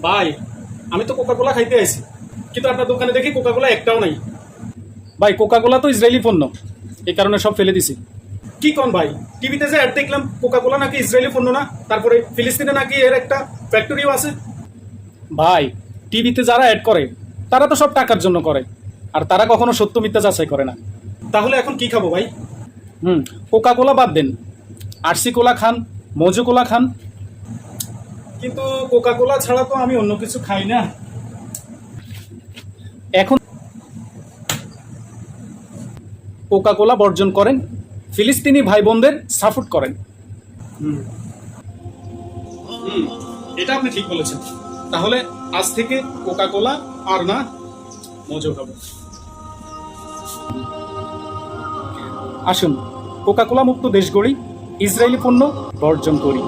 ভাই, আমি তো কোকা কোলা খাইতে আইছি, কিন্তু আপনার দোকানে দেখি কোকা কোলা একটাও নাই। ভাই কোকা কোলা তো ইসরায়েলি পণ্য, এই কারণে সব ফেলে দিছি। কি কোন ভাই? টিভিতে যে অ্যাড দেখলাম কোকা কোলা নাকি ইসরায়েলি পণ্য না, তারপরে ফিলিস্তিনে নাকি এর একটা ফ্যাক্টরিও আছে। ভাই টিভিতে যারা অ্যাড করে তারা তো সব টাকার জন্য করে, আর তারা কখনো সত্য মিথ্যা যাচাই করে না। তাহলে এখন কি খাবো ভাই? কোকা কোলা বাদ দেন, আরসি কোলা খান, মজু কোলা খান। কিন্তু কোকা কোলা ছাড়া তো আমি অন্য কিছু খাই না। এখন কোকা কোলা বর্জন করেন, ফিলিস্তিনি ভাই বোনদের সাপোর্ট করেন। হুম, এটা আপনি ঠিক বলেছেন। তাহলে আজ থেকে কোকা কোলা আর না, মজো খাবো। আসুন কোকা কোলা মুক্ত দেশ গড়ি, ইসরায়েলি পণ্য বর্জন করি।